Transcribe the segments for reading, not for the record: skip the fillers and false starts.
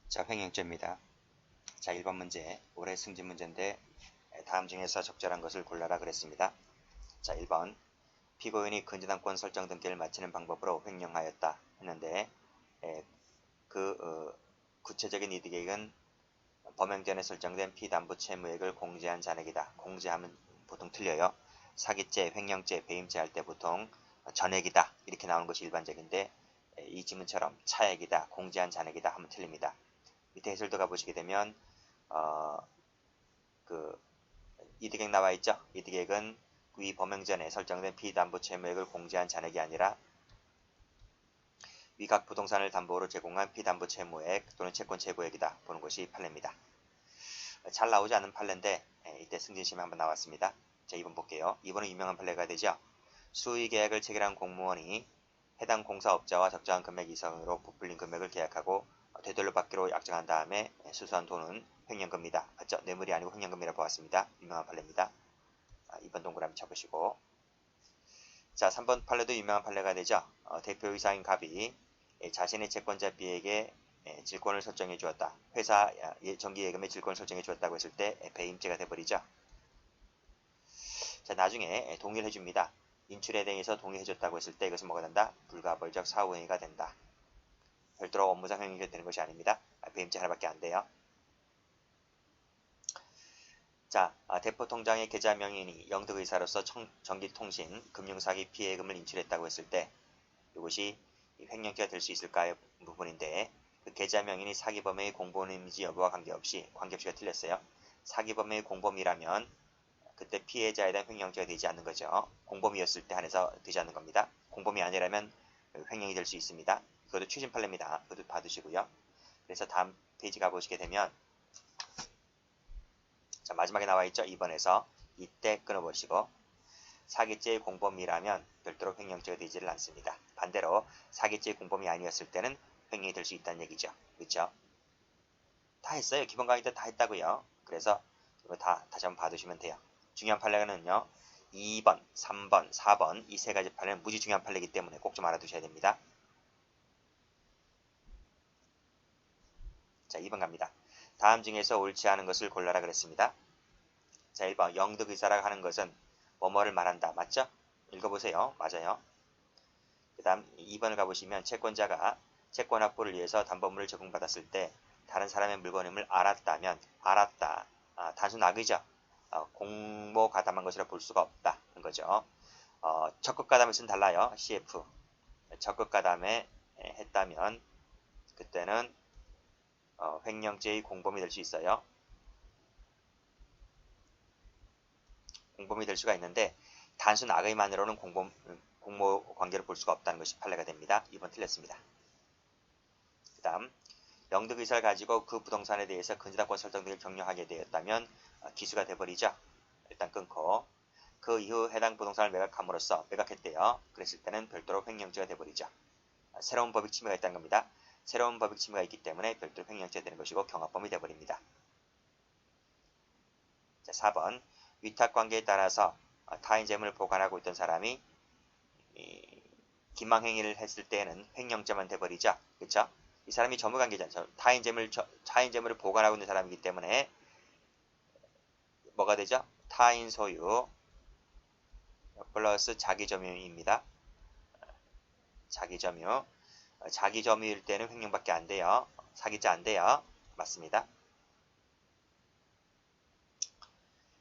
자, 횡령죄입니다. 자, 1번 문제. 올해 승진 문제인데 다음 중에서 적절한 것을 골라라 그랬습니다. 자, 1번. 피고인이 근저당권 설정 등기를 마치는 방법으로 횡령하였다 했는데 구체적인 이득액은 범행 전에 설정된 피담보 채무액을 공제한 잔액이다. 공제하면 보통 틀려요. 사기죄, 횡령죄, 배임죄 할 때 보통 전액이다 이렇게 나오는 것이 일반적인데 이 지문처럼 차액이다, 공제한 잔액이다 하면 틀립니다. 밑에 해설도 가보시게 되면 그 이득액 나와 있죠. 이득액은 위 범행 전에 설정된 피담보 채무액을 공제한 잔액이 아니라 위 각 부동산을 담보로 제공한 피담보 채무액 또는 채권 최고액이다 보는 것이 판례입니다. 잘 나오지 않은 판례인데 이때 승진심에 한번 나왔습니다. 자, 2번 볼게요. 2번은 유명한 판례가 되죠. 수의계약을 체결한 공무원이 해당 공사업자와 적정한 금액 이상으로 부풀린 금액을 계약하고 되돌려 받기로 약정한 다음에 수수한 돈은 횡령금입니다. 맞죠? 뇌물이 아니고 횡령금이라고 보았습니다. 유명한 판례입니다. 2번 동그라미 쳐보시고. 자, 3번 판례도 유명한 판례가 되죠. 대표이사인 갑이 자신의 채권자 B에게 질권을 설정해 주었다. 회사 정기예금의 질권을 설정해 주었다고 했을 때 배임죄가 돼버리죠. 자, 나중에 동의를 해줍니다. 인출에 대해서 동의해줬다고 했을 때 이것은 뭐가 된다? 불가벌적 사후행위가 된다. 별도로 업무상 행위가 되는 것이 아닙니다. 배임죄 하나밖에 안 돼요. 자, 대포통장의 계좌명의인이 영득의사로서 정기통신, 금융사기 피해금을 인출했다고 했을 때 이것이 횡령죄가 될 수 있을까요? 부분인데 그 계좌명의인이 사기범의 공범인지 여부와 관계없이가 틀렸어요. 사기범의 공범이라면 그때 피해자에 대한 횡령죄가 되지 않는 거죠. 공범이었을 때 한해서 되지 않는 겁니다. 공범이 아니라면 횡령이 될 수 있습니다. 그것도 추진 판례입니다. 그것도 받으시고요. 그래서 다음 페이지 가보시게 되면 자, 마지막에 나와 있죠. 2번에서 이때 끊어보시고 사기죄의 공범이라면 별도로 횡령죄가 되지를 않습니다. 반대로 사기죄의 공범이 아니었을 때는 횡령이 될 수 있다는 얘기죠. 그렇죠? 다 했어요. 기본 강의 때 다 했다고요. 그래서 이거 다 다시 한번 봐두시면 돼요. 중요한 판례는요. 2번, 3번, 4번 이 세 가지 판례는 무지 중요한 판례이기 때문에 꼭 좀 알아두셔야 됩니다. 자, 2번 갑니다. 다음 중에서 옳지 않은 것을 골라라 그랬습니다. 자, 1번 영득의사라고 하는 것은 뭐뭐를 말한다. 맞죠? 읽어보세요. 맞아요. 그 다음 2번을 가보시면 채권자가 채권 확보를 위해서 담보물을 제공받았을 때 다른 사람의 물건임을 알았다면 알았다. 단순 악의죠. 공모 가담한 것이라 볼 수가 없다. 는 거죠. 적극 가담을 쓴 달라요. CF. 적극 가담에 했다면 그때는 횡령죄의 공범이 될 수 있어요. 공범이 될 수가 있는데 단순 악의만으로는 공모 관계를 볼 수가 없다는 것이 판례가 됩니다. 2번 틀렸습니다. 그 다음 영득의사를 가지고 그 부동산에 대해서 근저당권 설정 등을 격려하게 되었다면 기수가 돼버리죠. 일단 끊고 그 이후 해당 부동산을 매각했대요. 그랬을 때는 별도로 횡령죄가 돼버리죠. 새로운 법익 침해가 있다는 겁니다. 새로운 법익 침해가 있기 때문에 별도로 횡령죄가 되는 것이고 경합범이 돼버립니다. 자, 4번 위탁관계에 따라서 타인 재물을 보관하고 있던 사람이 기망행위를 했을 때에는 횡령죄만 돼버리죠. 그렇죠? 이 사람이 점유관계잖아요. 타인 재물을 보관하고 있는 사람이기 때문에 뭐가 되죠? 타인 소유 플러스 자기점유입니다. 자기점유. 자기점유일 때는 횡령밖에 안 돼요. 사기죄 안 돼요. 맞습니다.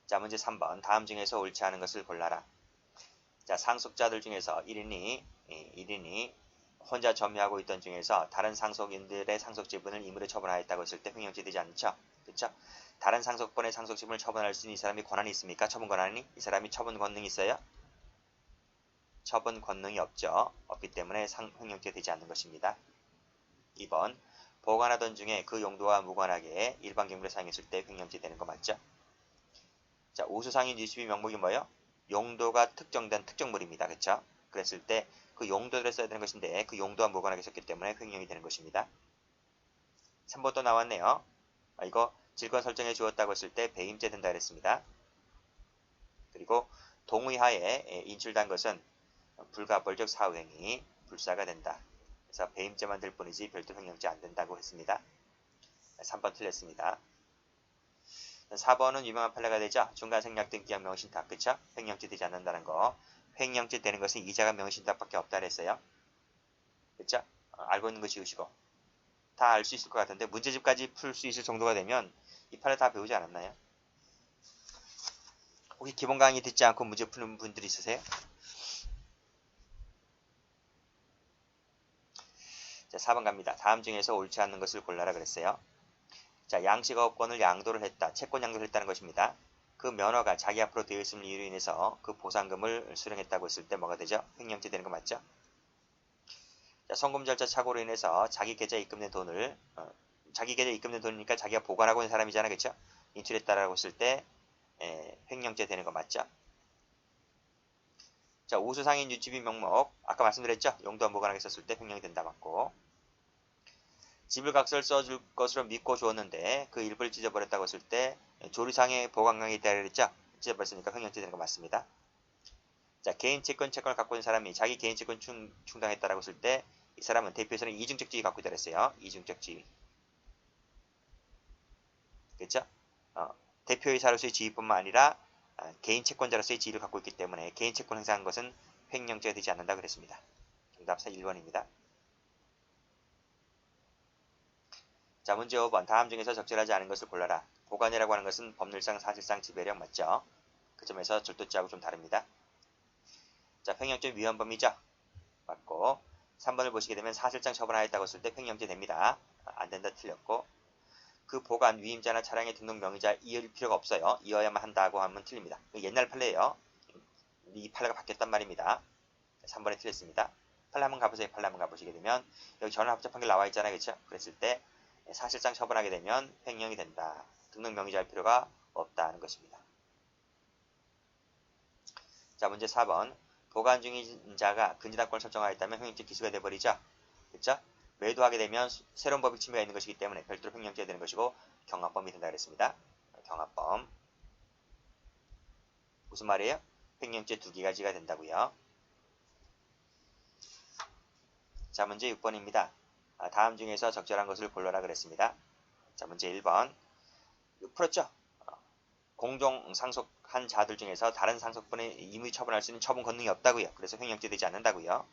자, 문제 3번. 다음 중에서 옳지 않은 것을 골라라. 자, 상속자들 중에서 1인이 혼자 점유하고 있던 중에서 다른 상속인들의 상속 지분을 임의로 처분하였다고 했을 때 횡령죄 되지 않죠? 그렇죠? 다른 상속본의 상속 지분을 처분할 수 있는 이 사람이 권한이 있습니까? 처분 권한이? 이 사람이 처분 권능이 있어요? 처분 권능이 없죠. 없기 때문에 횡령죄 되지 않는 것입니다. 2번 보관하던 중에 그 용도와 무관하게 일반 경비를 사용했을 때 횡령죄 되는 거 맞죠? 자, 우수상인 유지비 명목이 뭐예요? 용도가 특정된 특정물입니다. 그렇죠? 그랬을 때 그 용도를 써야 되는 것인데 그 용도와 무관하게 썼기 때문에 횡령이 되는 것입니다. 3번 또 나왔네요. 이거 질권 설정해 주었다고 했을 때 배임죄 된다 그랬습니다. 그리고 동의하에 인출된 것은 불가벌적 사후행위, 불사가 된다. 그래서 배임죄만 될 뿐이지 별도 횡령죄 안 된다고 했습니다. 3번 틀렸습니다. 4번은 유명한 판례가 되죠. 중간 생략 등 기억 명신탁, 그쵸? 횡령죄 되지 않는다는 거. 횡령죄 되는 것은 이자가 명신탁밖에 없다 그랬어요. 그쵸? 알고 있는 거 지우시고. 다 알 수 있을 것 같은데 문제집까지 풀 수 있을 정도가 되면 이 판례 다 배우지 않았나요? 혹시 기본 강의 듣지 않고 문제 푸는 분들 있으세요? 자, 4번 갑니다. 다음 중에서 옳지 않는 것을 골라라 그랬어요. 자, 양식업권을 양도를 했다. 채권 양도를 했다는 것입니다. 그 면허가 자기 앞으로 되어 있음을 이유로 인해서 그 보상금을 수령했다고 했을 때 뭐가 되죠? 횡령죄 되는 거 맞죠? 자, 송금 절차 착오로 인해서 자기 계좌에 입금된 돈을 자기 계좌에 입금된 돈이니까 자기가 보관하고 있는 사람이잖아, 그쵸? 인출했다라고 했을 때 횡령죄 되는 거 맞죠? 자, 우수상인 유치비 명목 아까 말씀드렸죠? 용도 보관하게 썼을 때 횡령이 된다 맞고, 집을 각서를 써줄 것으로 믿고 주었는데 그 일부를 찢어버렸다고 했을 때 조류상의 보관강이 있다 그랬죠? 찢어버렸으니까 횡령죄 되는 거 맞습니다. 자, 개인 채권을 갖고 있는 사람이 자기 개인 채권 충당했다라고 했을 때 이 사람은 대표에서는 이중적 지위 갖고 있다 그랬어요. 이중적 지위. 그렇죠? 대표이사로서의 지위뿐만 아니라 개인 채권자로서의 지위를 갖고 있기 때문에 개인 채권 행사한 것은 횡령죄가 되지 않는다 그랬습니다. 정답 1번입니다. 자, 문제 5번. 다음 중에서 적절하지 않은 것을 골라라. 보관이라고 하는 것은 법률상 사실상 지배력 맞죠? 그 점에서 절도죄하고 좀 다릅니다. 자, 횡령죄 위헌범이죠? 맞고, 3번을 보시게 되면 사실상 처분하였다고 했을 때 횡령죄 됩니다. 안 된다 틀렸고, 그 보관, 위임자나 차량의 등록 명의자 이을 필요가 없어요. 이어야만 한다고 하면 틀립니다. 옛날 판례예요. 이 판례가 바뀌었단 말입니다. 3번에 틀렸습니다. 판례 한번 가보세요. 판례 한번 가보시게 되면 여기 전원합작 판결 나와 있잖아요. 그렇죠? 그랬을 때 사실상 처분하게 되면 횡령이 된다. 등록 명의자 할 필요가 없다는 것입니다. 자, 문제 4번. 보관 중인 자가 근저당권을 설정하였다면 횡령죄 기수가 돼버리죠. 그렇죠? 매도하게 되면 새로운 법익 침해가 있는 것이기 때문에 별도로 횡령죄가 되는 것이고 경합범이 된다 그랬습니다. 경합범. 무슨 말이에요? 횡령죄 두 가지가 된다고요. 자, 문제 6번입니다. 다음 중에서 적절한 것을 골라라 그랬습니다. 자, 문제 1번. 풀었죠? 공종 상속한 자들 중에서 다른 상속분의 임의 처분할 수 있는 처분 권능이 없다고요. 그래서 횡령죄 되지 않는다고요.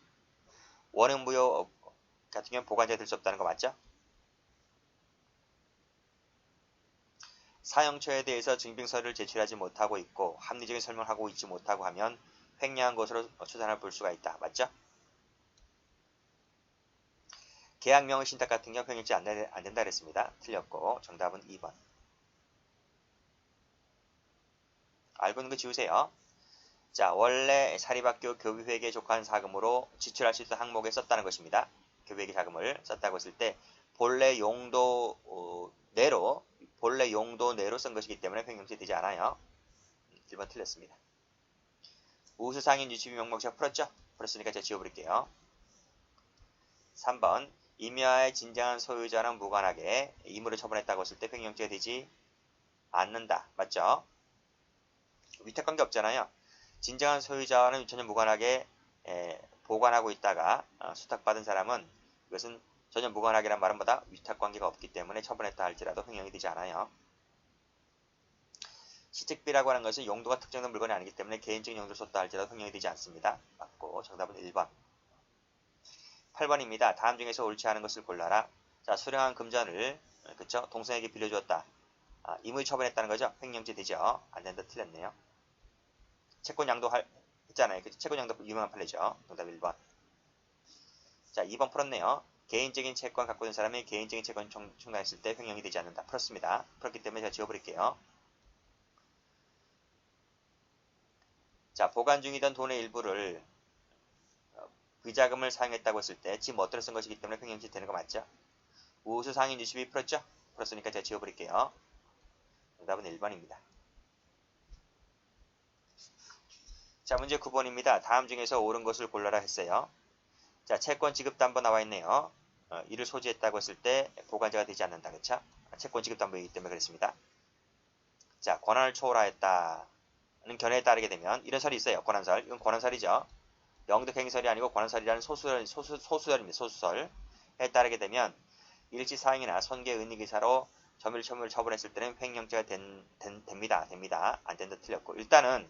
원응무효 같은 경우는 보관자가 될 수 없다는 거 맞죠? 사용처에 대해서 증빙서를 제출하지 못하고 있고 합리적인 설명을 하고 있지 못하고 하면 횡령한 것으로 추산을 볼 수가 있다. 맞죠? 계약명의 신탁 같은 경우 횡령죄 안 된다 그랬습니다. 틀렸고 정답은 2번. 알고 있는 거 지우세요. 자, 원래 사립학교 교비회계 족한 사금으로 지출할 수 있는 항목에 썼다는 것입니다. 교비회계 자금을 썼다고 했을 때 본래 용도 내로 쓴 것이기 때문에 횡령죄 되지 않아요. 1번 틀렸습니다. 우수상인 유치비 명목 제가 풀었죠? 풀었으니까 제가 지워버릴게요. 3번. 임야의 진정한 소유자랑 무관하게 임의로 처분했다고 했을 때 횡령죄가 되지 않는다. 맞죠? 위탁관계 없잖아요. 진정한 소유자와는 전혀 무관하게 보관하고 있다가 수탁받은 사람은 이것은 전혀 무관하게란 말은 보다 위탁관계가 없기 때문에 처분했다 할지라도 횡령이 되지 않아요. 시책비라고 하는 것은 용도가 특정된 물건이 아니기 때문에 개인적인 용도를 썼다 할지라도 횡령이 되지 않습니다. 맞고 정답은 1번. 8번입니다. 다음 중에서 옳지 않은 것을 골라라. 자, 수령한 금전을 그쵸? 동생에게 빌려주었다. 임의 처분했다는 거죠. 횡령죄 되죠. 안 된다 틀렸네요. 채권 양도 했잖아요. 채권 양도 유명한 판례죠. 정답 1번. 자, 2번 풀었네요. 개인적인 채권 갖고 있는 사람이 개인적인 채권 충당했을 때 횡령이 되지 않는다. 풀었습니다. 풀었기 때문에 제가 지워버릴게요. 자, 보관 중이던 돈의 일부를 비자금을 사용했다고 했을 때 집 멋대로 쓴 것이기 때문에 횡령죄 되는 거 맞죠? 우수상인 유치비 풀었죠? 풀었으니까 제가 지워버릴게요. 정답은 1번입니다. 자, 문제 9번입니다. 다음 중에서 옳은 것을 골라라 했어요. 자, 채권 지급담보 나와 있네요. 이를 소지했다고 했을 때 보관자가 되지 않는다. 그쵸? 채권 지급담보이기 때문에 그랬습니다. 자, 권한을 초월하였다는 견해에 따르게 되면 이런 설이 있어요. 권한설. 이건 권한설이죠. 영득행설이 아니고 권한설이라는 소수설입니다. 소수설에 따르게 되면 일시 사행이나 손괴 은닉의사로 점유를 처분했을 때는 횡령죄가 됩니다. 안 된다 틀렸고 일단은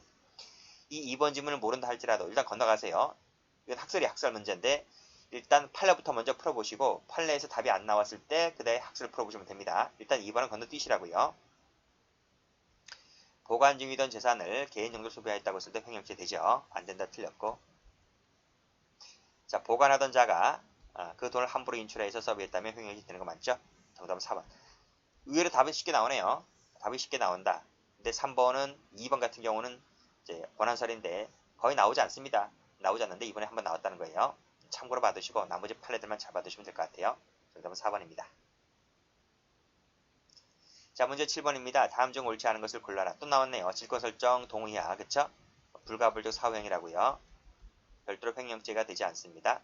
이 2번 지문을 모른다 할지라도 일단 건너가세요. 이건 학설 문제인데 일단 판례부터 먼저 풀어보시고 판례에서 답이 안 나왔을 때 그다음에 학설을 풀어보시면 됩니다. 일단 2번은 건너뛰시라고요. 보관 중이던 재산을 개인 용도로 소비하였다고 했을 때 횡령죄 되죠. 안 된다 틀렸고 자 보관하던 자가 그 돈을 함부로 인출해서 서비했다면 횡령죄 되는 거 맞죠? 정답은 4번. 의외로 답은 쉽게 나오네요. 답이 쉽게 나온다. 근데 3번은 2번 같은 경우는 이제 권한설인데 거의 나오지 않습니다. 나오지 않는데 이번에 한번 나왔다는 거예요. 참고로 받으시고 나머지 판례들만 잘 받으시면 될 것 같아요. 정답은 4번입니다. 자 문제 7번입니다. 다음 중 옳지 않은 것을 골라라. 또 나왔네요. 질권설정 동의하 그쵸? 불가불적 사후행위라고요. 별도로 횡령죄가 되지 않습니다.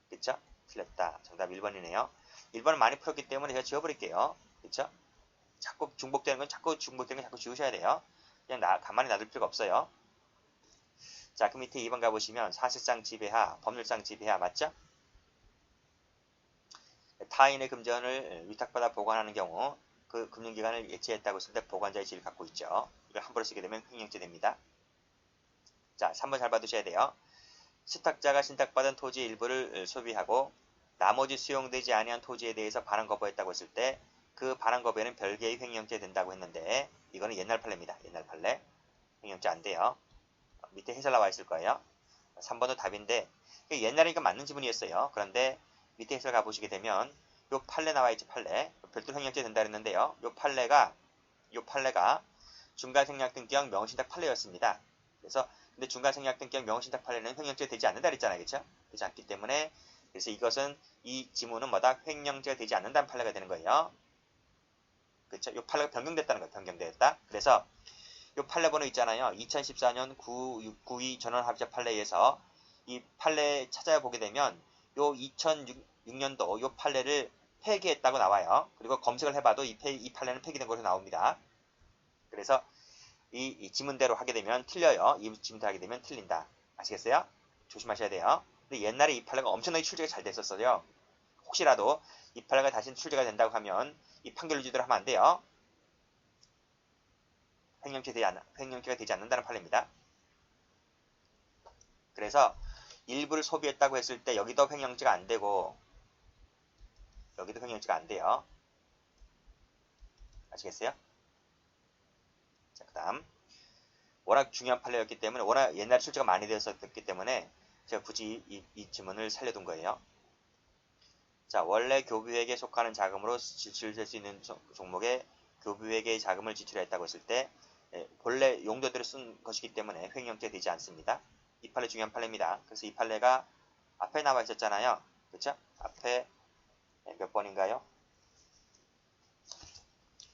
그쵸? 틀렸다. 정답 1번이네요. 1번은 많이 풀었기 때문에 제가 지워버릴게요. 그쵸? 자꾸 중복되는 건 자꾸 지우셔야 돼요. 그냥 가만히 놔둘 필요가 없어요. 자, 그 밑에 2번 가보시면 사실상 지배하, 법률상 지배하 맞죠? 타인의 금전을 위탁받아 보관하는 경우 그 금융기관을 예치했다고 했을 때 보관자의 지위를 갖고 있죠. 이걸 함부로 쓰게 되면 횡령죄 됩니다. 자, 3번 잘 봐두셔야 돼요. 수탁자가 신탁받은 토지의 일부를 소비하고 나머지 수용되지 아니한 토지에 대해서 반환 거부했다고 했을 때 그 반환 거부에는 별개의 횡령죄 된다고 했는데 이거는 옛날 판례입니다. 옛날 판례. 횡령죄 안 돼요. 밑에 해설 나와 있을 거예요. 3번도 답인데 옛날이니까 맞는 지문이었어요. 그런데 밑에 해설 가보시게 되면 요 판례 나와 있죠. 판례. 별도로 횡령죄 된다 그랬는데요. 요 판례가 중간생략등기형 명신탁 판례였습니다. 그래서 근데 중간생략등기형 명신탁 판례는 횡령죄 되지 않는다 그랬잖아요. 그렇죠? 되지 않기 때문에 그래서 이것은 이 지문은 뭐다? 횡령죄가 되지 않는다는 판례가 되는 거예요. 그렇죠? 요 판례가 변경됐다는 거예요. 변경되었다. 그래서 요 판례 번호 있잖아요. 2014년 992 전원합의체 판례에서 이 판례 찾아보게 되면 요 2006년도 요 판례를 폐기했다고 나와요. 그리고 검색을 해봐도 이 판례는 폐기된 것으로 나옵니다. 그래서 이 지문대로 하게 되면 틀려요. 이 지문대로 하게 되면 틀린다. 아시겠어요? 조심하셔야 돼요. 근데 옛날에 이 판례가 엄청나게 출제가 잘 됐었어요. 혹시라도 이 판례가 다시 출제가 된다고 하면 이 판결 유지대로 하면 안 돼요. 횡령죄가 되지 않는다는 판례입니다. 그래서 일부를 소비했다고 했을 때 여기도 횡령죄가 안 되고 여기도 횡령죄가 안 돼요. 아시겠어요? 자, 그 다음 워낙 중요한 판례였기 때문에 워낙 옛날에 출제가 많이 되었었기 때문에 제가 굳이 이 지문을 살려둔 거예요. 자, 원래 교부회계에 속하는 자금으로 지출될 수 있는 종목에 교부회계의 자금을 지출했다고 했을 때 본래 용도대로 쓴 것이기 때문에 횡령죄 되지 않습니다. 이 판례 중요한 판례입니다. 그래서 이 판례가 앞에 나와 있었잖아요. 그렇죠? 앞에 몇 번인가요?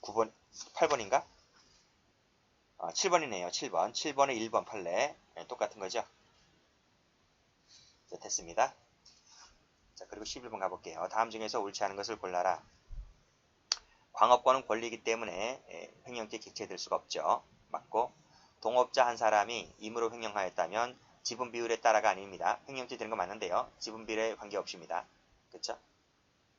9번, 8번인가? 7번이네요. 7번. 7번에 1번 판례. 똑같은 거죠? 자, 됐습니다. 자, 그리고 11번 가볼게요. 다음 중에서 옳지 않은 것을 골라라. 광업권은 권리이기 때문에 횡령죄 객체될 수가 없죠. 맞고 동업자 한 사람이 임으로 횡령하였다면 지분 비율에 따라가 아닙니다. 횡령죄 되는 거 맞는데요. 지분 비율에 관계없습니다. 그렇죠?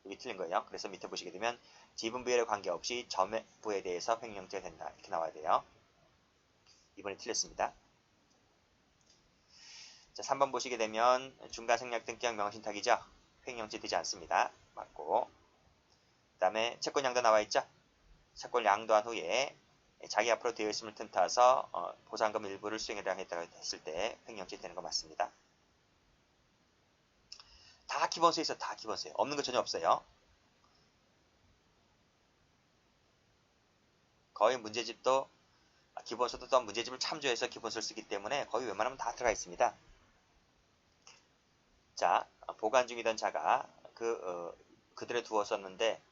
여기 틀린 거예요. 그래서 밑에 보시게 되면 지분 비율에 관계없이 점부에 대해서 횡령죄가 된다. 이렇게 나와야 돼요. 이번에 틀렸습니다. 자, 3번 보시게 되면 중간생략등기형 명신탁이죠. 횡령죄 되지 않습니다. 맞고 그 다음에 채권양도 나와 있죠. 채권 양도한 후에 자기 앞으로 되어 있음을 틈타서 보상금 일부를 수행하려 했다고 했을 때 횡령죄 되는 거 맞습니다. 다 기본서에 있어. 다 기본서에. 없는 거 전혀 없어요. 거의 문제집도 기본서도 또 문제집을 참조해서 기본서를 쓰기 때문에 거의 웬만하면 다 들어가 있습니다. 자, 보관 중이던 자가 그들에 두었었는데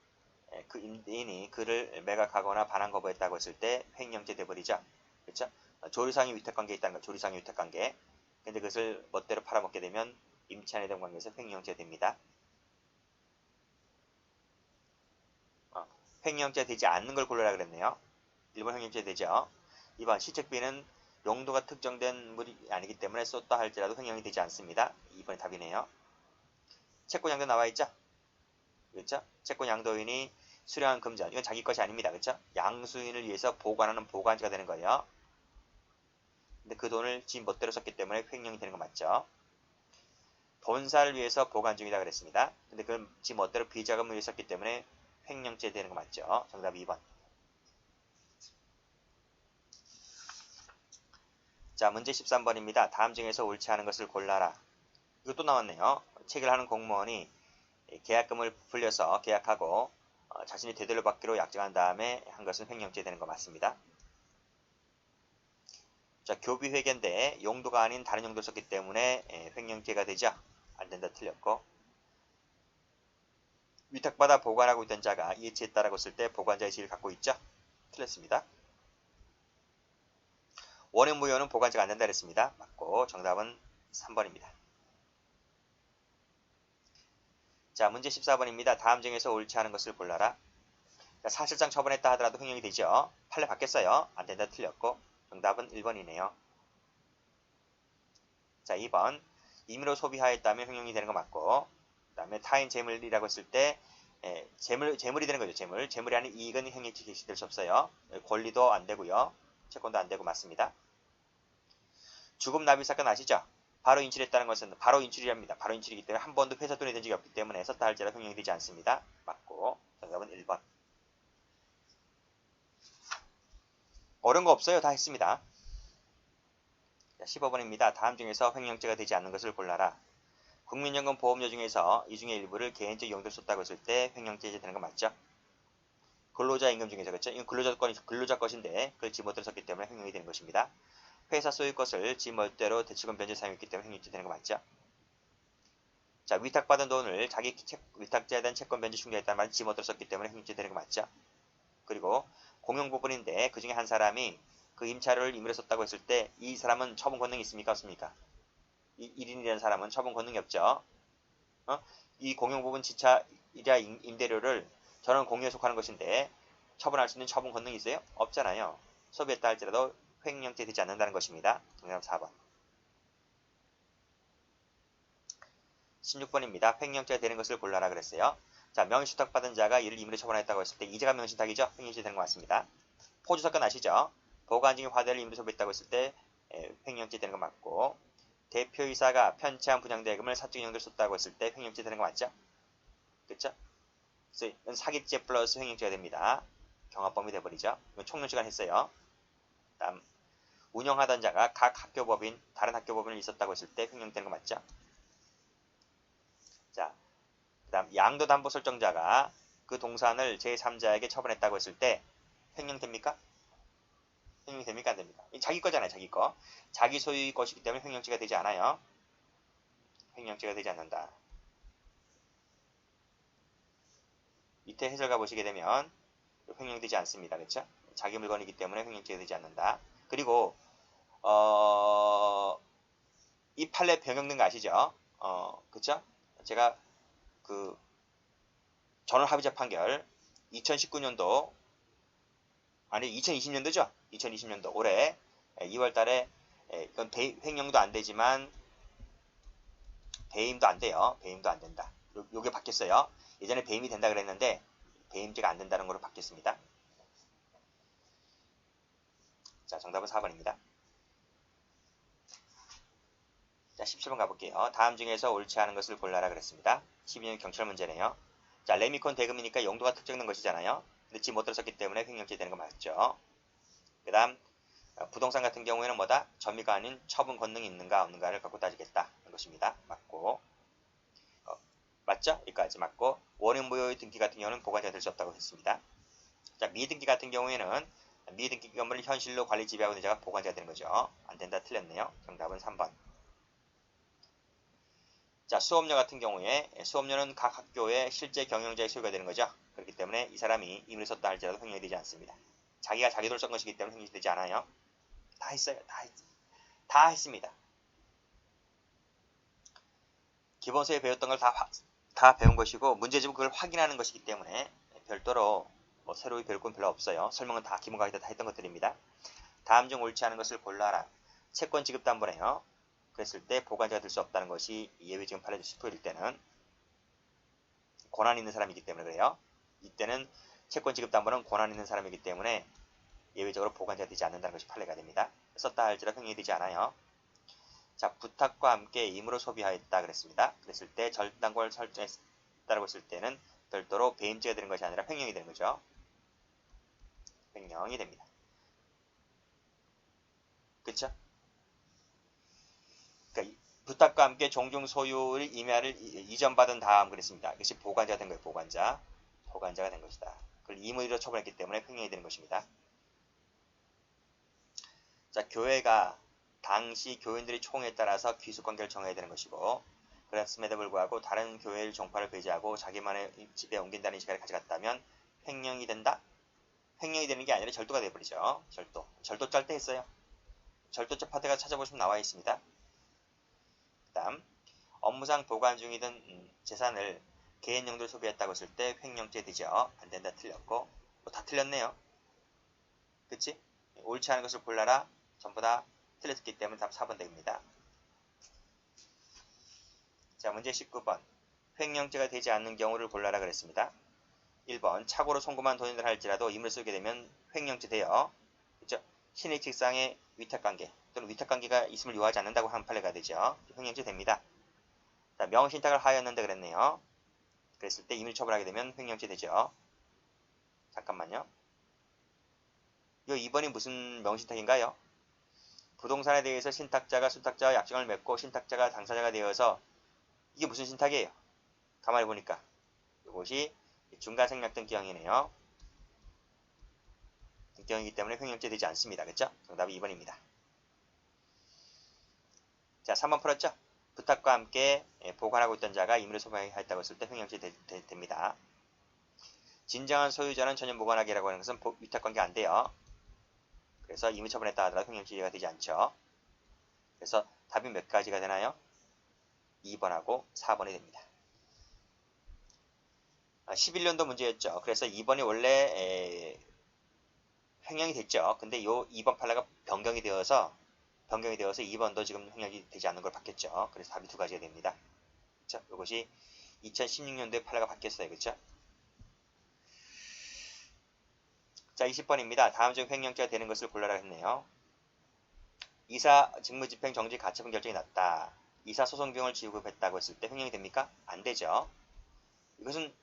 그 임대인이 그를 매각하거나 반환 거부했다고 했을 때 횡령죄 돼버리죠. 그렇죠? 조리상이 위탁관계에 있다는 거. 조리상이 위탁관계. 근데 그것을 멋대로 팔아먹게 되면 임차인에 대한 관계에서 횡령죄 됩니다. 횡령죄 되지 않는 걸 골라라 그랬네요. 1번 횡령죄 되죠. 2번 시책비는 용도가 특정된 물이 아니기 때문에 쏟다 할지라도 횡령이 되지 않습니다. 2번이 답이네요. 채권양도 나와 있죠. 그렇죠? 채권 양도인이 수령한 금전, 이건 자기 것이 아닙니다. 그렇죠? 양수인을 위해서 보관하는 보관지가 되는 거예요. 근데 그 돈을 지 멋대로 썼기 때문에 횡령이 되는 거 맞죠? 본사를 위해서 보관 중이다 그랬습니다. 근데 그건 지 멋대로 비자금을 위해서 썼기 때문에 횡령죄 되는 거 맞죠? 정답 2번. 자, 문제 13번입니다. 다음 중에서 옳지 않은 것을 골라라. 이거 또 나왔네요. 체결하는 공무원이 계약금을 불려서 계약하고 자신이 되돌려 받기로 약정한 다음에 한 것은 횡령죄 되는 거 맞습니다. 자, 교비회계인데 용도가 아닌 다른 용도를 썼기 때문에 횡령죄가 되죠. 안 된다 틀렸고, 위탁받아 보관하고 있던 자가 이해치했다라고 쓸 때 보관자의 지위를 갖고 있죠. 틀렸습니다. 원행 무효는 보관자가 안 된다 그랬습니다. 맞고 정답은 3번입니다. 자, 문제 14번입니다. 다음 중에서 옳지 않은 것을 골라라. 자, 사실상 처분했다 하더라도 횡령이 되죠. 판례 바뀌었어요. 안 된다 틀렸고 정답은 1번이네요. 자, 2번 임의로 소비하였다면 횡령이 되는 거 맞고, 그 다음에 타인 재물이라고 했을 때 재물이 되는 거죠. 재물이 아닌 이익은 횡령죄 개시될 수 없어요. 권리도 안 되고요. 채권도 안 되고 맞습니다. 주금 납입 사건 아시죠? 바로 인출했다는 것은 바로 인출이랍니다. 바로 인출이기 때문에 한 번도 회사 돈이 된 적이 없기 때문에 썼다 할지라도 횡령이 되지 않습니다. 맞고 정답은 1번. 어려운 거 없어요. 다 했습니다. 자, 15번입니다. 다음 중에서 횡령죄가 되지 않는 것을 골라라. 국민연금 보험료 중에서 이 중에 일부를 개인적 용도로 썼다고 했을 때 횡령죄 되는 거 맞죠? 근로자 임금 중에서 그렇죠? 이건 근로자 것인데 그걸 지 멋대로 썼기 때문에 횡령이 되는 것입니다. 회사 소유 것을 지 멋대로 대출금 변제 사용했기 때문에 횡령죄 되는 거 맞죠? 자, 위탁받은 돈을 자기 위탁자에 대한 채권 변제 충당했다는 말은 지 멋대로 썼기 때문에 횡령죄 되는 거 맞죠? 그리고 공용 부분인데 그 중에 한 사람이 그 임차료를 임의로 썼다고 했을 때 이 사람은 처분 권능이 있습니까? 없습니까? 이 1인이라는 사람은 처분 권능이 없죠. 이 공용 부분 지차이자 임대료를 저는 공유에 속하는 것인데 처분할 수 있는 처분 권능이 있어요? 없잖아요. 소비했다 할지라도 횡령죄 되지 않는다는 것입니다. 정답 4번. 16번입니다. 횡령죄가 되는 것을 골라라 그랬어요. 자, 명의신탁받은 자가 이를 임의로 처분했다고 했을 때 이자가 명의신탁이죠? 횡령죄 되는 것 같습니다. 포주 사건 아시죠? 보관중의 화대를 임의로 소비했다고 했을 때 횡령죄 되는 거 맞고, 대표이사가 편취한 분양대금을 사적 용도로 썼다고 했을 때 횡령죄 되는 거 맞죠? 그쵸? 그래서 이건 사기죄 플러스 횡령죄가 됩니다. 경합범위 돼버리죠. 이건 총론시간 했어요. 다음 운영하던 자가 각 학교법인 다른 학교법인을 있었다고 했을 때 횡령되는 거 맞죠? 자, 그 다음 양도담보 설정자가 그 동산을 제3자에게 처분했다고 했을 때 횡령됩니까? 횡령이 됩니까? 안 됩니까? 자기 거잖아요. 자기 거. 자기 소유의 것이기 때문에 횡령죄가 되지 않아요. 횡령죄가 되지 않는다. 밑에 해설가 보시게 되면 횡령되지 않습니다. 그렇죠? 자기 물건이기 때문에 횡령죄가 되지 않는다. 그리고 이 판례 변경된 거 아시죠? 그쵸? 제가 그 전원합의자 판결 2019년도 아니 2020년도죠? 2020년도 올해 2월 달에 이건 횡령도 안 되지만 배임도 안 돼요. 배임도 안 된다. 요게 바뀌었어요. 예전에 배임이 된다 그랬는데 배임죄가 안 된다는 걸로 바뀌었습니다. 자, 정답은 4번입니다. 자, 17번 가볼게요. 다음 중에서 옳지 않은 것을 골라라 그랬습니다. 12년 경찰 문제네요. 자, 레미콘 대금이니까 용도가 특정된 것이잖아요. 근데 지 못대로 썼기 때문에 횡령죄 되는 거 맞죠? 그 다음 부동산 같은 경우에는 뭐다? 점유가 아닌 처분 권능이 있는가 없는가를 갖고 따지겠다. 것입니다. 맞고 맞죠? 여기까지 맞고 원행 무효의 등기 같은 경우는 보관자가 될 수 없다고 했습니다. 자, 미등기 같은 경우에는 미등기 건물을 현실로 관리 지배하고 있는 자가 보관자가 되는 거죠. 안 된다 틀렸네요. 정답은 3번. 자, 수업료 같은 경우에 수업료는 각 학교의 실제 경영자의 소유가 되는 거죠. 그렇기 때문에 이 사람이 임의로 썼다 할지라도 횡령이 되지 않습니다. 자기가 자기 돈을 쓴 것이기 때문에 횡령이 되지 않아요. 다 했어요. 다 했습니다. 기본서에 배웠던 걸 다 배운 것이고 문제집은 그걸 확인하는 것이기 때문에 별도로 뭐 새로이 배울 건 별로 없어요. 설명은 다 기본 강의 때 다 했던 것들입니다. 다음 중 옳지 않은 것을 골라라. 채권 지급담보네요. 그랬을 때 보관자가 될 수 없다는 것이 예외지급 판례 10%일 때는 권한 있는 사람이기 때문에 그래요. 이때는 채권 지급담보는 권한 있는 사람이기 때문에 예외적으로 보관자가 되지 않는다는 것이 판례가 됩니다. 썼다 할지라도 횡령이 되지 않아요. 자, 부탁과 함께 임으로 소비하였다 그랬습니다. 그랬을 때 절단권을 설정했다고 했을 때는 별도로 배임죄가 되는 것이 아니라 횡령이 되는 거죠. 횡령이 됩니다. 그쵸? 그러니까 부탁과 함께 종중 소유의 임야를 이전받은 다음 그랬습니다. 이것이 보관자가 된 거예요. 보관자가 된 것이다. 그걸 임의로 처분했기 때문에 횡령이 되는 것입니다. 자, 교회가 당시 교인들의 총에 따라서 귀속관계를 정해야 되는 것이고, 그랬음에도 불구하고 다른 교회의 종파를 배제하고 자기만의 집에 옮긴다는 시간을 가져갔다면 횡령이 된다? 횡령이 되는 게 아니라 절도가 되어버리죠. 절도 짤 때 했어요. 절도죄 파트가 찾아보시면 나와 있습니다. 그 다음 업무상 보관 중이던 재산을 개인 용도로 소비했다고 했을 때 횡령죄 되죠. 안 된다 틀렸고, 뭐 다 틀렸네요. 그치? 옳지 않은 것을 골라라. 전부 다 틀렸기 때문에 답 4번 됩니다. 자, 문제 19번. 횡령죄가 되지 않는 경우를 골라라 그랬습니다. 1번. 착오로 송금한 돈을 할지라도 임을 쓰게 되면 횡령죄 돼요. 그렇죠? 신의직상의 위탁관계 또는 위탁관계가 있음을 요하지 않는다고 한 판례가 되죠. 횡령죄 됩니다. 자, 명신탁을 하였는데 그랬네요. 그랬을 때 임의로 처벌하게 되면 횡령죄 되죠. 잠깐만요. 이 2번이 무슨 명신탁인가요? 부동산에 대해서 신탁자가 수탁자와 약정을 맺고 신탁자가 당사자가 되어서 이게 무슨 신탁이에요? 가만히 보니까 이것이 중간생략 등기형이네요. 등기형이기 때문에 횡령죄 되지 않습니다. 그렇죠? 정답이 2번입니다. 자, 3번 풀었죠? 부탁과 함께 보관하고 있던 자가 임의로 소비하였다고 했을 때 횡령죄 됩니다. 진정한 소유자는 전혀 보관하기라고 하는 것은 위탁관계 안 돼요. 그래서 임의 처분했다 하더라도 횡령죄가 되지 않죠. 그래서 답이 몇 가지가 되나요? 2번하고 4번이 됩니다. 11년도 문제였죠. 그래서 2번이 원래 횡령이 됐죠. 근데 이 2번 판례가 변경이 되어서 2번도 지금 횡령이 되지 않는 걸 바뀌었죠. 그래서 답이 두 가지가 됩니다. 그렇죠? 이것이 2016년도에 판례가 바뀌었어요. 그렇죠? 자, 20번입니다. 다음 중 횡령죄가 되는 것을 골라라 했네요. 이사 직무집행 정지 가처분 결정이 났다. 이사 소송 비용을 지급했다고 했을 때 횡령이 됩니까? 안 되죠. 이것은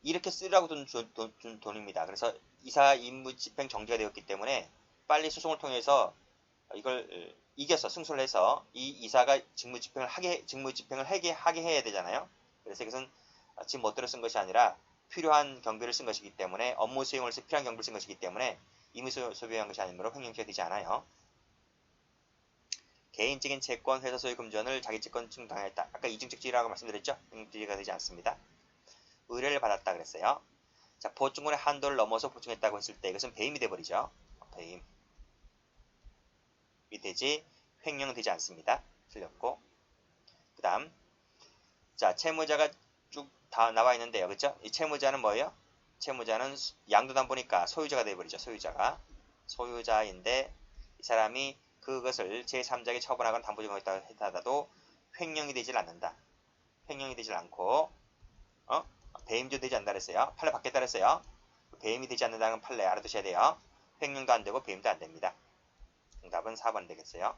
이렇게 쓰라고 준 돈입니다. 그래서 이사 임무 집행 정지가 되었기 때문에 빨리 소송을 통해서 이걸 이겨서 승소를 해서 이 이사가 직무 집행을 하게 해야 되잖아요. 그래서 이것은 지금 멋대로 쓴 것이 아니라 필요한 경비를 쓴 것이기 때문에 업무 수행을 위해서 필요한 경비를 쓴 것이기 때문에 임의 소비한 것이 아니므로 횡령죄가 되지 않아요. 개인적인 채권 회사 소유 금전을 자기 채권 충당했다. 아까 이중직지라고 말씀드렸죠? 횡령죄가 되지 않습니다. 의뢰를 받았다 그랬어요. 자, 보증금의 한도를 넘어서 보증했다고 했을 때 이것은 배임이 돼버리죠. 배임. 이 되지 횡령은 되지 않습니다. 틀렸고. 그 다음 자, 채무자가 쭉 다 나와 있는데요. 그쵸? 이 채무자는 뭐예요? 채무자는 양도담보니까 소유자가 돼버리죠. 소유자인데 이 사람이 그것을 제3자에게 처분하거나 담보증을 했다 하더라도 횡령이 되질 않는다. 횡령이 되질 않고 배임도 되지 않는다 그랬어요. 판례 바뀌었다 그랬어요. 배임이 되지 않는다는 판례 알아두셔야 돼요. 횡령도 안 되고 배임도 안 됩니다. 정답은 4번 되겠어요.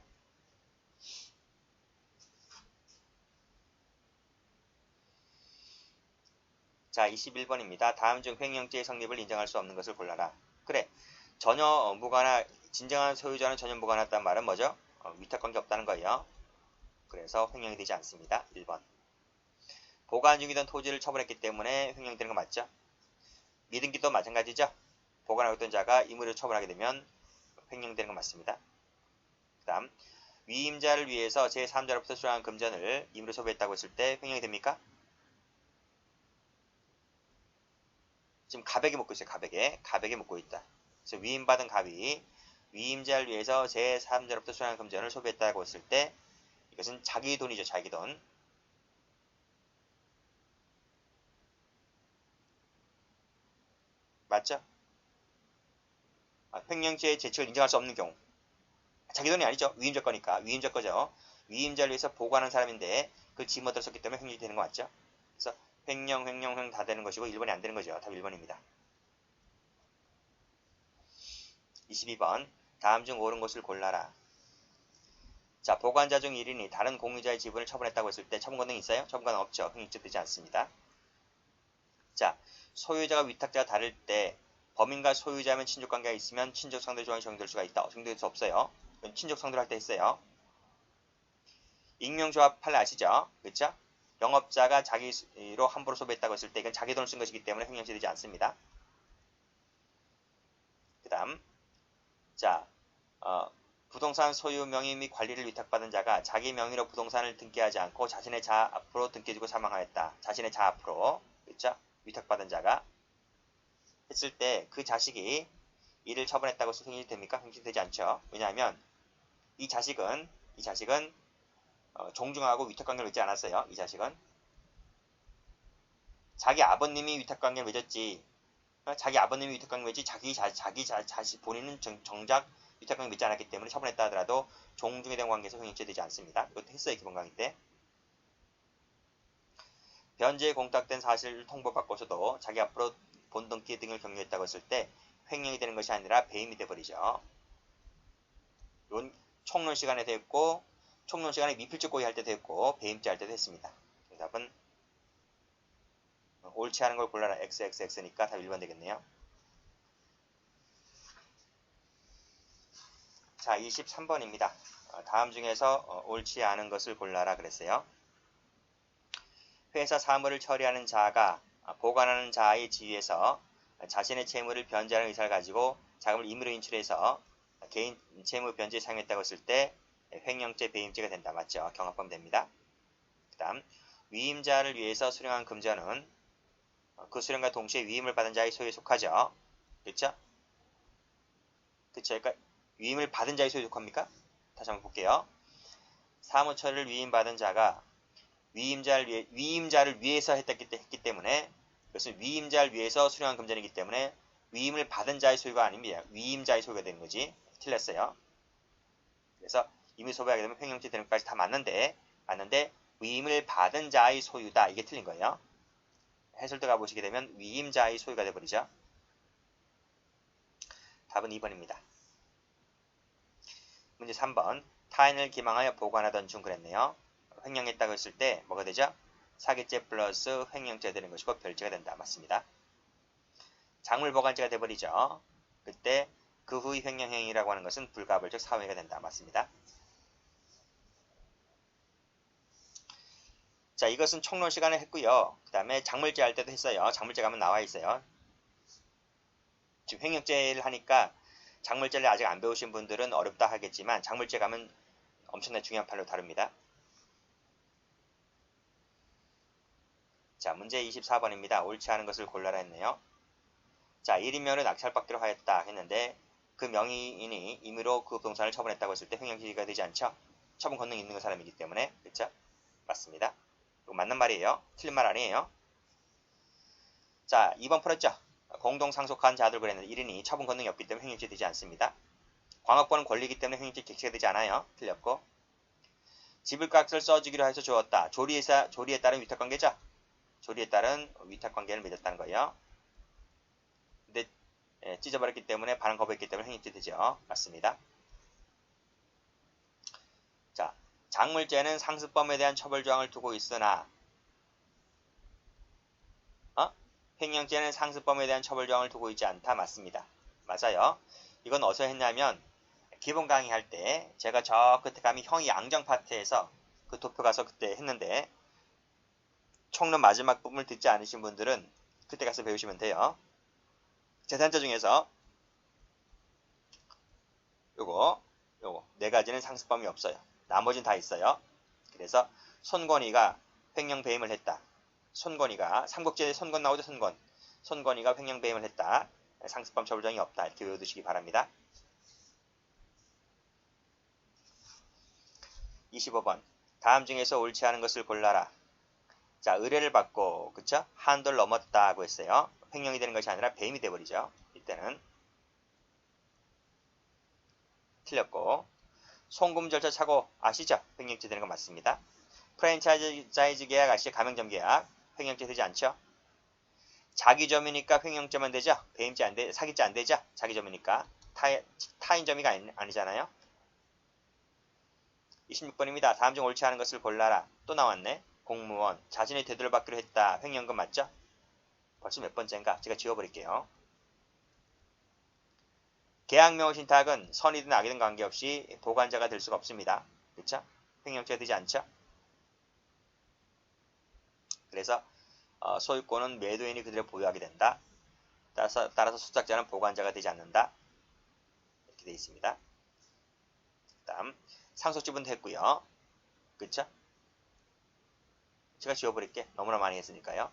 자, 21번입니다. 다음 중 횡령죄의 성립을 인정할 수 없는 것을 골라라. 그래, 전혀 무관하, 진정한 소유자는 전혀 무관하다는 말은 뭐죠? 위탁관계 없다는 거예요. 그래서 횡령이 되지 않습니다. 1번. 보관 중이던 토지를 처분했기 때문에 횡령되는 거 맞죠? 미등기도 마찬가지죠? 보관하고 있던 자가 임의로 처분하게 되면 횡령되는 거 맞습니다. 그 다음 위임자를 위해서 제3자로부터 수령한 금전을 임의로 소비했다고 했을 때 횡령이 됩니까? 지금 가백에 묻고 있어요. 가백에 묻고 있다. 그래서 위임받은 갑이 위임자를 위해서 제3자로부터 수령한 금전을 소비했다고 했을 때 이것은 자기 돈이죠. 자기 돈. 맞죠? 횡령죄의 재칙을 인정할 수 없는 경우. 자기 돈이 아니죠. 위임자 거니까. 위임자 거죠. 위임자를 위해서 보관하는 사람인데 그 지멋대로 썼기 때문에 횡령이 되는 거 맞죠? 그래서 횡령 다 되는 것이고 1번이 안 되는 거죠. 답 1번입니다. 22번. 다음 중 옳은 것을 골라라. 자, 보관자 중 1인이 다른 공유자의 지분을 처분했다고 했을 때 처분 권능이 있어요? 처분 권능 없죠. 횡령죄 되지 않습니다. 자, 소유자가 위탁자가 다를 때 범인과 소유자면 친족관계가 있으면 친족상대 조항이 적용될 수가 있다. 적용될 수 없어요. 친족상대로 할 때 했어요. 익명조합 판례 아시죠? 그렇죠? 영업자가 자기로 함부로 소비했다고 했을 때 이건 자기 돈을 쓴 것이기 때문에 횡령죄 되지 않습니다. 그 다음 자, 부동산 소유 명의 및 관리를 위탁받은 자가 자기 명의로 부동산을 등기하지 않고 자신의 자아 앞으로 등기해주고 사망하였다. 자신의 자아 앞으로 그렇죠? 위탁받은 자가 했을 때 그 자식이 이를 처분했다고 해서 횡령이 됩니까? 횡령이 되지 않죠. 왜냐하면 이 자식은 종중하고 위탁관계를 맺지 않았어요. 이 자식은 자기 아버님이 위탁관계를 맺었지. 자기 아버님이 위탁관계를 맺지 자기 자식 본인은 정작 위탁관계를 맺지 않았기 때문에 처분했다 하더라도 종중에 대한 관계에서 횡령죄 되지 않습니다. 이것도 했어요. 기본 강의 때. 변제에 공탁된 사실을 통보받고서도 자기 앞으로 본등기 등을 경유했다고 했을 때 횡령이 되는 것이 아니라 배임이 돼버리죠. 이건 총론 시간에도 했고 총론 시간에 미필적 고의 할 때도 했고 배임죄 할 때도 했습니다. 답은 옳지 않은 걸 골라라. XXX니까 답 1번 되겠네요. 자, 23번입니다. 다음 중에서 옳지 않은 것을 골라라 그랬어요. 회사 사무를 처리하는 자가 보관하는 자의 지위에서 자신의 채무를 변제하는 의사를 가지고 자금을 임의로 인출해서 개인 채무 변제에 사용했다고 했을 때 횡령죄, 배임죄가 된다. 맞죠? 경합범 됩니다. 그 다음 위임자를 위해서 수령한 금전은 그 수령과 동시에 위임을 받은 자의 소유에 속하죠. 그렇죠? 그렇죠? 그러니까 위임을 받은 자의 소유에 속합니까? 다시 한번 볼게요. 사무처리를 위임받은 자가 위임자를 위해서 했기 때문에 그것은 위임자를 위해서 수령한 금전이기 때문에 위임을 받은 자의 소유가 아닙니다. 위임자의 소유가 되는 거지. 틀렸어요. 그래서 임의 소비하게 되면 횡령죄 되는 것까지 다 맞는데 위임을 받은 자의 소유다. 이게 틀린 거예요. 해설도 가보시게 되면 위임자의 소유가 돼버리죠. 답은 2번입니다. 문제 3번. 타인을 기망하여 보관하던 중 그랬네요. 횡령했다고 했을 때 뭐가 되죠? 사기죄 플러스 횡령죄가 되는 것이고 별죄가 된다. 맞습니다. 작물보관죄가 돼버리죠. 그때 그 후의 횡령행위라고 하는 것은 불가벌적 사후행위가 된다. 맞습니다. 자, 이것은 총론 시간에 했고요. 그 다음에 작물죄 할 때도 했어요. 작물죄 가면 나와 있어요. 지금 횡령죄를 하니까 작물죄를 아직 안 배우신 분들은 어렵다 하겠지만 작물죄 가면 엄청나게 중요한 판례로 다룹니다. 자, 문제 24번입니다. 옳지 않은 것을 골라라 했네요. 자, 1인명을 낙찰받기로 하였다 했는데 그 명의인이 임의로 그 부동산을 처분했다고 했을 때 횡령죄가 되지 않죠? 처분 권능이 있는 사람이기 때문에. 그렇죠? 맞습니다. 이거 맞는 말이에요. 틀린 말 아니에요. 자, 2번 풀었죠? 공동 상속한 자들 그랬는데 1인이 처분 권능이 없기 때문에 횡령죄 되지 않습니다. 광업권은 권리이기 때문에 횡령죄 객체가 되지 않아요. 틀렸고 집을 값을 써주기로 해서 주었다. 조리에 따른 위탁관계죠? 조리에 따른 위탁관계를 맺었다는 거예요. 근데 찢어버렸기 때문에 반환 거부했기 때문에 횡령죄 되죠. 맞습니다. 자, 작물죄는 상습범에 대한 처벌조항을 두고 있으나 횡령죄는 상습범에 대한 처벌조항을 두고 있지 않다. 맞습니다. 맞아요. 이건 어디서 했냐면 기본 강의할 때 제가 저 끝에 가면 형이 양정 파트에서 그 도표 가서 그때 했는데 총론 마지막 부분을 듣지 않으신 분들은 그때 가서 배우시면 돼요. 재산자 중에서 요거 네 가지는 상습범이 없어요. 나머지는 다 있어요. 그래서 손권이가 횡령 배임을 했다. 손권이가 삼국지에 손권 나오죠. 손권이가 횡령 배임을 했다. 상습범 처벌정이 없다. 이렇게 외워두시기 바랍니다. 25번. 다음 중에서 옳지 않은 것을 골라라. 자, 의뢰를 받고 그쵸? 한도를 넘었다고 했어요. 횡령이 되는 것이 아니라 배임이 돼버리죠. 이때는 틀렸고 송금 절차 착오 아시죠? 횡령죄 되는 거 맞습니다. 프랜차이즈 계약 아시죠? 가맹점 계약 횡령죄 되지 않죠? 자기점이니까 횡령죄만 되죠? 배임죄 안 돼, 사기죄 안 되죠? 자기점이니까. 타인 점이가 아니잖아요? 26번입니다. 다음 중 옳지 않은 것을 골라라. 또 나왔네. 공무원. 자신의 대도를 받기로 했다. 횡령금 맞죠? 벌써 몇 번째인가? 제가 지워버릴게요. 계약명의신탁은 선이든 악이든 관계없이 보관자가 될 수가 없습니다. 그렇죠? 횡령죄가 되지 않죠? 그래서 소유권은 매도인이 그대로 보유하게 된다. 따라서 수탁자는 보관자가 되지 않는다. 이렇게 되어 있습니다. 다음 상속지분도 했고요. 그쵸? 제가 지워버릴게. 너무나 많이 했으니까요.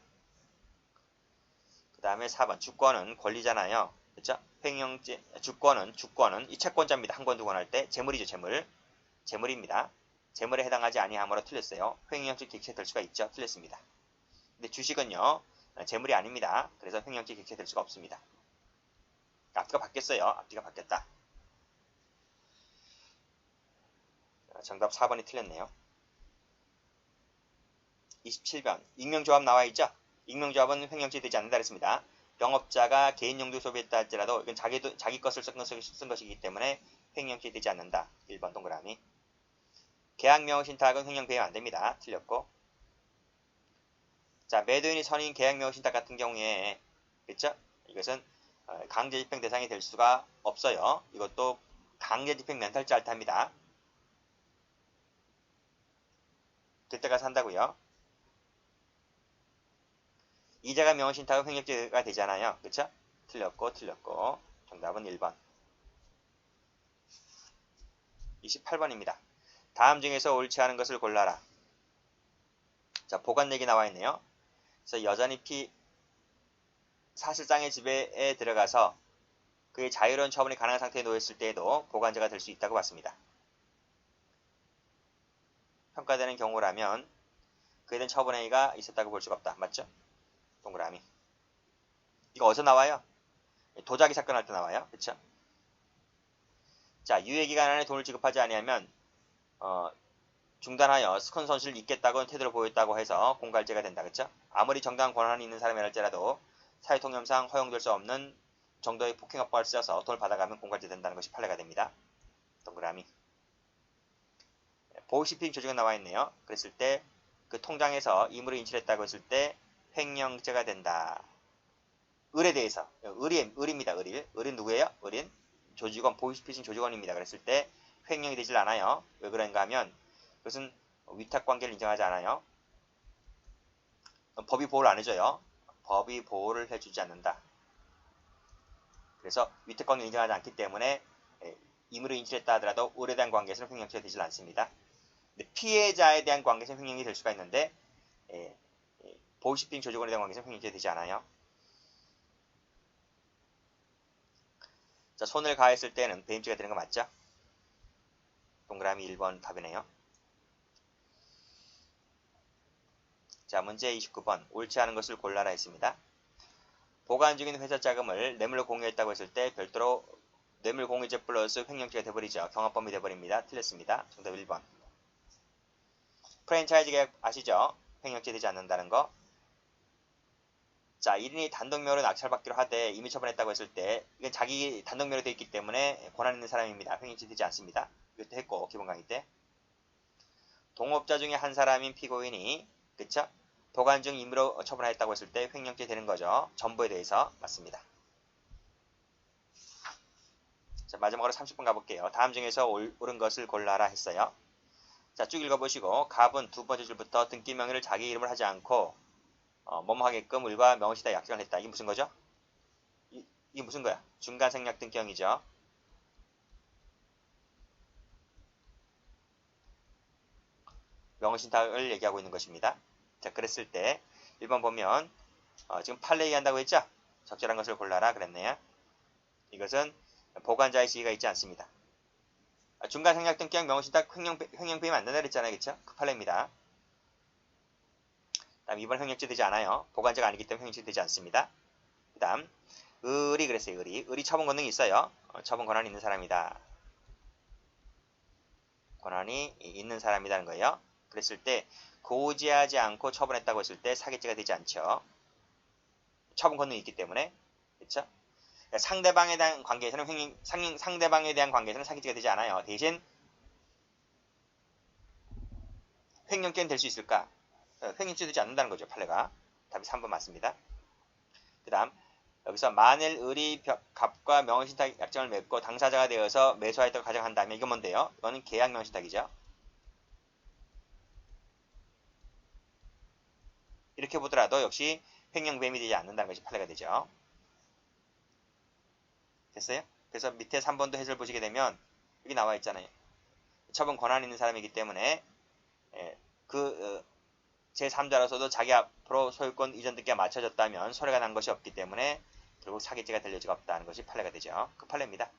그 다음에 4번 주권은 권리잖아요. 그쵸? 횡령죄 주권은 이 채권자입니다. 한 권 두 권 할 때 재물이죠. 재물입니다. 재물에 해당하지 아니하므로 틀렸어요. 횡령죄 객체될 수가 있죠. 틀렸습니다. 근데 주식은요. 재물이 아닙니다. 그래서 횡령죄 객체될 수가 없습니다. 앞뒤가 바뀌었어요. 앞뒤가 바뀌었다. 정답 4번이 틀렸네요. 27번 익명조합 나와있죠? 익명조합은 횡령죄 되지 않는다 그랬습니다. 영업자가 개인 용도에 소비했다 할지라도 이건 자기 것을 쓴 것이기 때문에 횡령죄 되지 않는다. 1번 동그라미. 계약명의신탁은 횡령 배임 안됩니다. 틀렸고. 자, 매도인이 선인 계약명의신탁 같은 경우에 그쵸? 이것은 강제집행 대상이 될 수가 없어요. 이것도 강제집행 멘탈죄 알타입니다. 될 때가 산다고요. 이자가 명의신탁은 횡령죄가 되잖아요. 그쵸? 틀렸고. 정답은 1번. 28번입니다. 다음 중에서 옳지 않은 것을 골라라. 자, 보관얘기 나와 있네요. 그래서 여전히 사실상의 지배에 들어가서 그의 자유로운 처분이 가능한 상태에 놓였을 때에도 보관자가 될 수 있다고 봤습니다. 평가되는 경우라면 그에 대한 처분행위가 있었다고 볼 수가 없다. 맞죠? 동그라미. 이거 어디서 나와요? 도자기 사건 할 때 나와요. 그쵸? 자, 유예기간 안에 돈을 지급하지 아니하면 중단하여 큰 손실을 입겠다고 태도를 보였다고 해서 공갈죄가 된다. 그쵸? 아무리 정당한 권한이 있는 사람이랄지라도 사회통념상 허용될 수 없는 정도의 폭행업법을 쓰여서 돈을 받아가면 공갈죄 된다는 것이 판례가 됩니다. 동그라미. 보시핑 조직은 나와 있네요. 그랬을 때 그 통장에서 임의로 인출했다고 했을 때 횡령죄가 된다. 을에 대해서 을입니다. 을은 누구예요? 을인 조직원 보이스피싱 조직원입니다. 그랬을 때 횡령이 되질 않아요. 왜 그런가 하면 그것은 위탁관계를 인정하지 않아요. 법이 보호를 안 해줘요. 법이 보호를 해주지 않는다. 그래서 위탁관계를 인정하지 않기 때문에 임의로 인출했다 하더라도 을에 대한 관계에서는 횡령죄가 되질 않습니다. 피해자에 대한 관계에서는 횡령이 될 수가 있는데 보이스피싱 조직원에 대한 관계에서는 횡령죄가 되지 않아요. 자, 손을 가했을 때는 배임죄가 되는 거 맞죠? 동그라미 1번 답이네요. 자, 문제 29번 옳지 않은 것을 골라라 했습니다. 보관 중인 회사 자금을 뇌물로 공유했다고 했을 때 별도로 뇌물 공유죄 플러스 횡령죄가 돼버리죠. 경합범이 돼버립니다. 틀렸습니다. 정답 1번. 프랜차이즈 계약 아시죠? 횡령죄 되지 않는다는 거. 자, 1인이 단독명으로 낙찰받기로 하되 임의 처분했다고 했을 때 이건 자기 단독명으로 되어 있기 때문에 권한 있는 사람입니다. 횡령죄 되지 않습니다. 이것도 했고 기본 강의 때. 동업자 중에 한 사람인 피고인이 그쵸? 보관 중 임의로 처분하였다고 했을 때 횡령죄 되는 거죠. 전부에 대해서 맞습니다. 자, 마지막으로 30분 가볼게요. 다음 중에서 옳은 것을 골라라 했어요. 자, 쭉 읽어보시고 갑은 두 번째 줄부터 등기 명의를 자기 이름을 하지 않고 뭐뭐 하게끔 을과 명의시다 약정을 했다. 이게 무슨 거죠? 이게 무슨 거야? 중간생략 등기형이죠. 명의신탁을 얘기하고 있는 것입니다. 자, 그랬을 때 1번 보면 지금 판례 얘기한다고 했죠? 적절한 것을 골라라 그랬네요. 이것은 보관자의 지위가 있지 않습니다. 중간생략 등기형 명의신탁 횡령배임 안 된다 그랬잖아요. 그쵸? 그 판례입니다. 다음 2번 횡령죄 되지 않아요. 보관자가 아니기 때문에 횡령죄 되지 않습니다. 그 다음 을이 그랬어요. 을이 처분 권능이 있어요. 처분 권한이 있는 사람이다. 권한이 있는 사람이라는 거예요. 그랬을 때 고지하지 않고 처분했다고 했을 때 사기죄가 되지 않죠. 처분 권능이 있기 때문에. 그렇죠? 상대방에 대한 관계에서는 상대방에 대한 관계에서는 사기죄가 되지 않아요. 대신 횡령죄는 될 수 있을까? 횡령죄 되지 않는다는 거죠. 판례가. 답이 3번 맞습니다. 그 다음 여기서 만일 을이 갑과 명의신탁 약정을 맺고 당사자가 되어서 매수하였다고 가정한다면 이건 뭔데요? 이거는 계약 명의신탁이죠. 이렇게 보더라도 역시 횡령배임이 되지 않는다는 것이 판례가 되죠. 됐어요? 그래서 밑에 3번도 해설 보시게 되면 여기 나와 있잖아요. 처분 권한 있는 사람이기 때문에 그 제3자로서도 자기 앞으로 소유권 이전 등기가 맞춰졌다면 손해가 난 것이 없기 때문에 결국 사기죄가 될 여지가 없다는 것이 판례가 되죠. 그 판례입니다.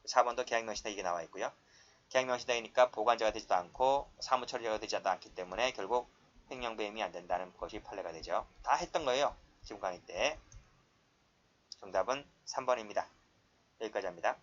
4번도 계약명의신탁 이게 나와 있고요. 계약명의신탁이니까 보관자가 되지도 않고 사무처리자가 되지도 않기 때문에 결국 횡령배임이 안 된다는 것이 판례가 되죠. 다 했던 거예요. 지금 강의 때. 정답은 3번입니다. 여기까지 합니다.